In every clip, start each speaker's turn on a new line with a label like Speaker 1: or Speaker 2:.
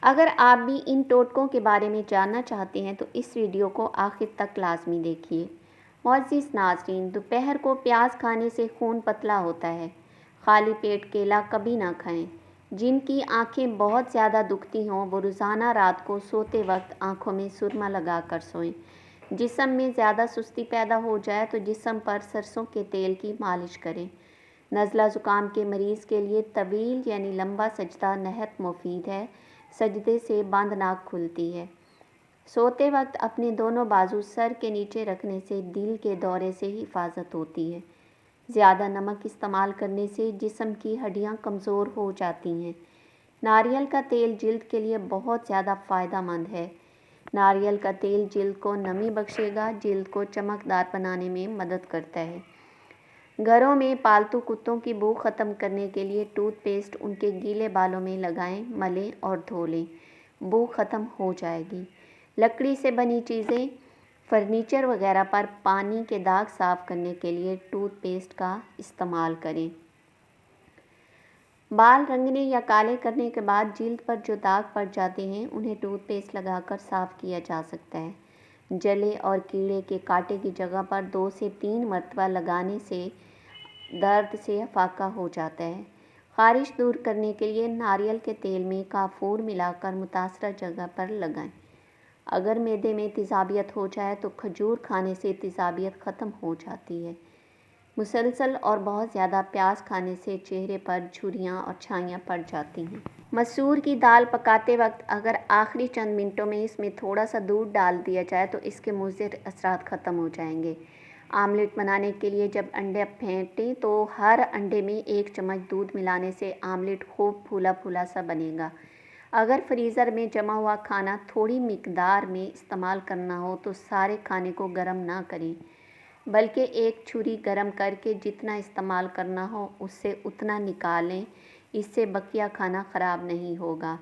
Speaker 1: اگر آپ بھی ان ٹوٹکوں کے بارے میں جاننا چاہتے ہیں تو اس ویڈیو کو آخر تک لازمی دیکھیے۔ معزز ناظرین، دوپہر کو پیاز کھانے سے خون پتلا ہوتا ہے۔ خالی پیٹ کیلا کبھی نہ کھائیں۔ جن کی آنکھیں بہت زیادہ دکھتی ہوں وہ روزانہ رات کو سوتے وقت آنکھوں میں سرما لگا کر سوئیں۔ جسم میں زیادہ سستی پیدا ہو جائے تو جسم پر سرسوں کے تیل کی مالش کریں۔ نزلہ زکام کے مریض کے لیے طویل یعنی لمبا سجدہ نہایت مفید ہے۔ سجدے سے بند ناک کھلتی ہے۔ سوتے وقت اپنے دونوں بازو سر کے نیچے رکھنے سے دل کے دورے سے حفاظت ہوتی ہے۔ زیادہ نمک استعمال کرنے سے جسم کی ہڈیاں کمزور ہو جاتی ہیں۔ ناریل کا تیل جلد کے لیے بہت زیادہ فائدہ مند ہے۔ ناریل کا تیل جلد کو نمی بخشے گا، جلد کو چمکدار بنانے میں مدد کرتا ہے۔ گھروں میں پالتو کتوں کی بو ختم کرنے کے لیے ٹوتھ پیسٹ ان کے گیلے بالوں میں لگائیں، ملیں اور دھو لیں، بو ختم ہو جائے گی۔ لکڑی سے بنی چیزیں، فرنیچر وغیرہ پر پانی کے داغ صاف کرنے کے لیے ٹوتھ پیسٹ کا استعمال کریں۔ بال رنگنے یا کالے کرنے کے بعد جلد پر جو داغ پڑ جاتے ہیں انہیں ٹوتھ پیسٹ لگا کر صاف کیا جا سکتا ہے۔ جلے اور کیڑے کے کاٹے کی جگہ پر 2 سے 3 مرتبہ لگانے سے درد سے افاقہ ہو جاتا ہے۔ خارش دور کرنے کے لیے ناریل کے تیل میں کافور ملا کر متاثرہ جگہ پر لگائیں۔ اگر معدے میں تیزابیت ہو جائے تو کھجور کھانے سے تیزابیت ختم ہو جاتی ہے۔ مسلسل اور بہت زیادہ پیاز کھانے سے چہرے پر جھریاں اور چھائیاں پڑ جاتی ہیں۔ مسور کی دال پکاتے وقت اگر آخری چند منٹوں میں اس میں تھوڑا سا دودھ ڈال دیا جائے تو اس کے مضر اثرات ختم ہو جائیں گے۔ آملیٹ بنانے کے لیے جب انڈے پھینٹیں تو ہر انڈے میں 1 چمچ دودھ ملانے سے آملیٹ خوب پھولا پھولا سا بنے گا۔ اگر فریزر میں جمع ہوا کھانا تھوڑی مقدار میں استعمال کرنا ہو تو سارے کھانے کو گرم نہ کریں، بلکہ ایک چھری گرم کر کے جتنا استعمال کرنا ہو اس سے اتنا نکالیں، اس سے بقیہ کھانا خراب نہیں ہوگا۔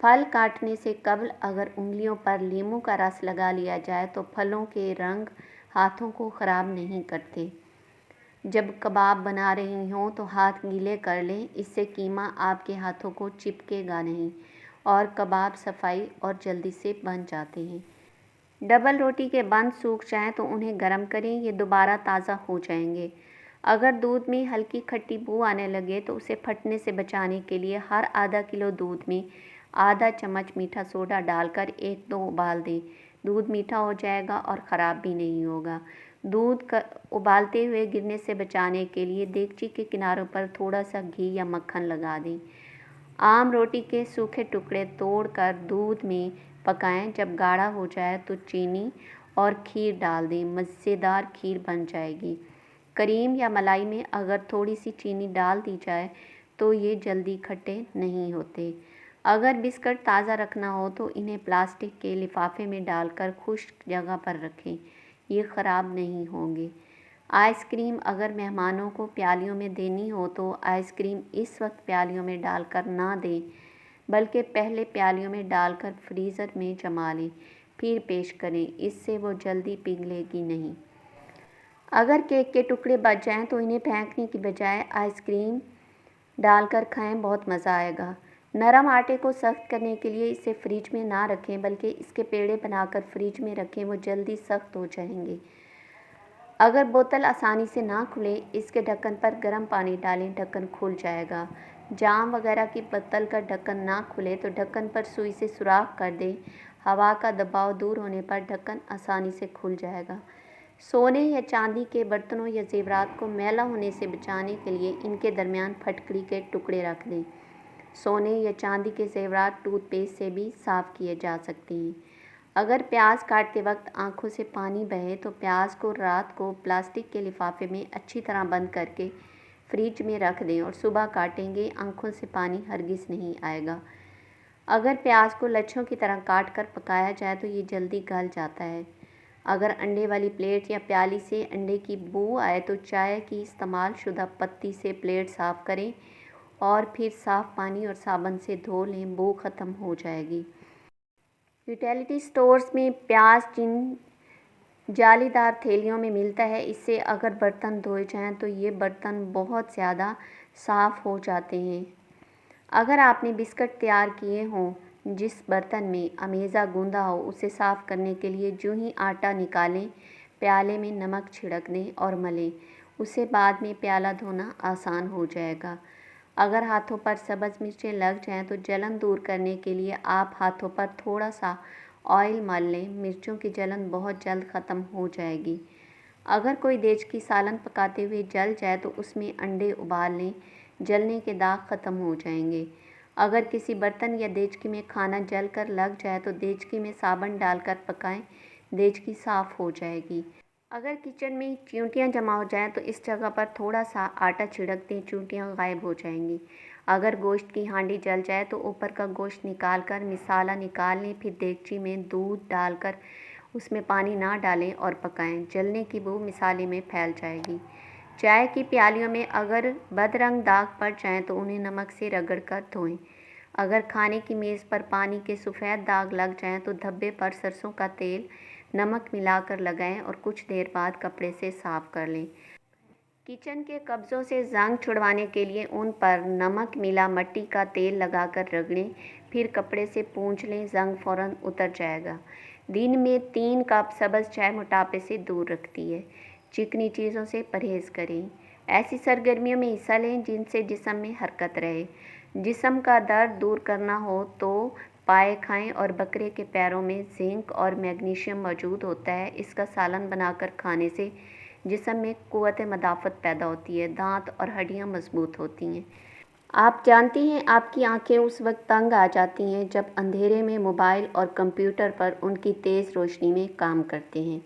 Speaker 1: پھل کاٹنے سے قبل اگر انگلیوں پر لیموں کا رس لگا لیا جائے تو پھلوں کے رنگ ہاتھوں کو خراب نہیں کرتے۔ جب کباب بنا رہی ہوں تو ہاتھ گیلے کر لیں، اس سے قیمہ آپ کے ہاتھوں کو چپکے گا نہیں اور کباب صفائی اور جلدی سے بن جاتے ہیں۔ ڈبل روٹی کے بند سوکھ جائیں تو انہیں گرم کریں، یہ دوبارہ تازہ ہو جائیں گے۔ اگر دودھ میں ہلکی کھٹی بو آنے لگے تو اسے پھٹنے سے بچانے کے لیے ہر آدھا کلو دودھ میں آدھا چمچ میٹھا سوڈا ڈال کر 1-2 ابال دیں۔ دودھ میٹھا ہو جائے گا اور خراب بھی نہیں ہوگا۔ دودھ ابالتے ہوئے گرنے سے بچانے کے لیے دیگچی کے کناروں پر تھوڑا سا گھی یا مکھن لگا دیں۔ عام روٹی کے سوکھے ٹکڑے توڑ کر دودھ میں پکائیں، جب گاڑھا ہو جائے تو چینی اور کھیر ڈال دیں، مزیدار کھیر بن جائے گی۔ کریم یا ملائی میں اگر تھوڑی سی چینی ڈال دی جائے تو یہ جلدی کھٹے نہیں ہوتے۔ اگر بسکٹ تازہ رکھنا ہو تو انہیں پلاسٹک کے لفافے میں ڈال کر خشک جگہ پر رکھیں، یہ خراب نہیں ہوں گے۔ آئس کریم اگر مہمانوں کو پیالیوں میں دینی ہو تو آئس کریم اس وقت پیالیوں میں ڈال کر نہ دیں، بلکہ پہلے پیالیوں میں ڈال کر فریزر میں جما لیں، پھر پیش کریں، اس سے وہ جلدی پگھلے گی نہیں۔ اگر کیک کے ٹکڑے بچ جائیں تو انہیں پھینکنے کی بجائے آئس کریم ڈال کر کھائیں، بہت مزہ آئے گا۔ نرم آٹے کو سخت کرنے کے لیے اسے فریج میں نہ رکھیں بلکہ اس کے پیڑے بنا کر فریج میں رکھیں، وہ جلدی سخت ہو جائیں گے۔ اگر بوتل آسانی سے نہ کھلے، اس کے ڈھکن پر گرم پانی ڈالیں، ڈھکن کھل جائے گا۔ جام وغیرہ کی بوتل کا ڈھکن نہ کھلے تو ڈھکن پر سوئی سے سوراخ کر دیں، ہوا کا دباؤ دور ہونے پر ڈھکن آسانی سے کھل جائے گا۔ سونے یا چاندی کے برتنوں یا زیورات کو میلا ہونے سے بچانے کے لیے ان کے درمیان پھٹکڑی کے ٹکڑے رکھ دیں۔ سونے یا چاندی کے زیورات ٹوتھ پیسٹ سے بھی صاف کیے جا سکتے ہیں۔ اگر پیاز کاٹتے وقت آنکھوں سے پانی بہے تو پیاز کو رات کو پلاسٹک کے لفافے میں اچھی طرح بند کر کے فریج میں رکھ دیں اور صبح کاٹیں گے، آنکھوں سے پانی ہرگز نہیں آئے گا۔ اگر پیاز کو لچھوں کی طرح کاٹ کر پکایا جائے تو یہ جلدی گل جاتا ہے۔ اگر انڈے والی پلیٹ یا پیالی سے انڈے کی بو آئے تو چائے کی استعمال شدہ پتی سے پلیٹ صاف کریں اور پھر صاف پانی اور صابن سے دھو لیں، بو ختم ہو جائے گی۔ یوٹیلیٹی اسٹورز میں پیاز جن جالی دار تھیلیوں میں ملتا ہے، اس سے اگر برتن دھوئے جائیں تو یہ برتن بہت زیادہ صاف ہو جاتے ہیں۔ اگر آپ نے بسکٹ تیار کیے ہوں جس برتن میں امیزہ گوندھا ہو اسے صاف کرنے کے لیے جو ہی آٹا نکالیں پیالے میں نمک چھڑک دیں اور ملیں، اسے بعد میں پیالہ دھونا آسان ہو جائے گا۔ اگر ہاتھوں پر سبز مرچیں لگ جائیں تو جلن دور کرنے کے لیے آپ ہاتھوں پر تھوڑا سا آئل مل لیں، مرچوں کی جلن بہت جلد ختم ہو جائے گی۔ اگر کوئی دیچ کی سالن پکاتے ہوئے جل جائے تو اس میں انڈے ابال لیں، جلنے کے داغ ختم ہو جائیں گے۔ اگر کسی برتن یا دیچکی میں کھانا جل کر لگ جائے تو دیچکی میں صابن ڈال کر پکائیں، دیچکی صاف ہو جائے گی۔ اگر کچن میں چیونٹیاں جمع ہو جائیں تو اس جگہ پر تھوڑا سا آٹا چھڑک دیں، چیونٹیاں غائب ہو جائیں گی۔ اگر گوشت کی ہانڈی جل جائے تو اوپر کا گوشت نکال کر مسالہ نکال لیں، پھر دیگچی میں دودھ ڈال کر اس میں پانی نہ ڈالیں اور پکائیں، جلنے کی بو مسالے میں پھیل جائے گی۔ چائے کی پیالیوں میں اگر بدرنگ داغ پڑ جائیں تو انہیں نمک سے رگڑ کر دھوئیں۔ اگر کھانے کی میز پر پانی کے سفید داغ لگ جائیں تو دھبے پر سرسوں کا تیل نمک ملا کر لگائیں اور کچھ دیر بعد کپڑے سے صاف کر لیں۔ کچن کے قبضوں سے زنگ چھڑوانے کے لیے ان پر نمک ملا مٹی کا تیل لگا کر رگڑیں، پھر کپڑے سے پونچھ لیں، زنگ فوراً اتر جائے گا۔ دن میں 3 کپ سبز چائے موٹاپے سے دور رکھتی ہے۔ چکنی چیزوں سے پرہیز کریں۔ ایسی سرگرمیوں میں حصہ لیں جن سے جسم میں حرکت رہے۔ جسم کا درد دور کرنا ہو تو پائے کھائیں اور بکرے کے پیروں میں زنک اور میگنیشیم موجود ہوتا ہے، اس کا سالن بنا کر کھانے سے جسم میں قوت مدافعت پیدا ہوتی ہے، دانت اور ہڈیاں مضبوط ہوتی ہیں۔ آپ جانتی ہیں آپ کی آنکھیں اس وقت تنگ آ جاتی ہیں جب اندھیرے میں موبائل اور کمپیوٹر پر ان کی تیز روشنی میں کام کرتے ہیں۔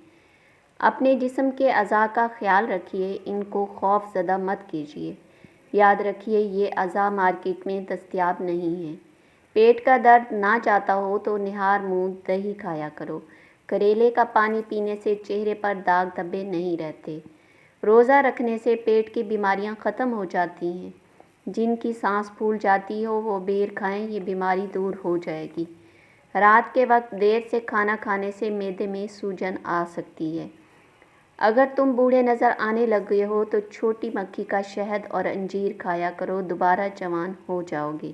Speaker 1: اپنے جسم کے اعضاء کا خیال رکھیے، ان کو خوف زدہ مت کیجیے۔ یاد رکھیے یہ اعضاء مارکیٹ میں دستیاب نہیں ہیں۔ پیٹ کا درد نہ جاتا ہو تو نہار منہ دہی کھایا کرو۔ کریلے کا پانی پینے سے چہرے پر داغ دھبے نہیں رہتے۔ روزہ رکھنے سے پیٹ کی بیماریاں ختم ہو جاتی ہیں۔ جن کی سانس پھول جاتی ہو وہ بیر کھائیں، یہ بیماری دور ہو جائے گی۔ رات کے وقت دیر سے کھانا کھانے سے معدے میں سوجن آ سکتی ہے۔ اگر تم بوڑھے نظر آنے لگے ہو تو چھوٹی مکھی کا شہد اور انجیر کھایا کرو، دوبارہ جوان ہو جاؤ گے۔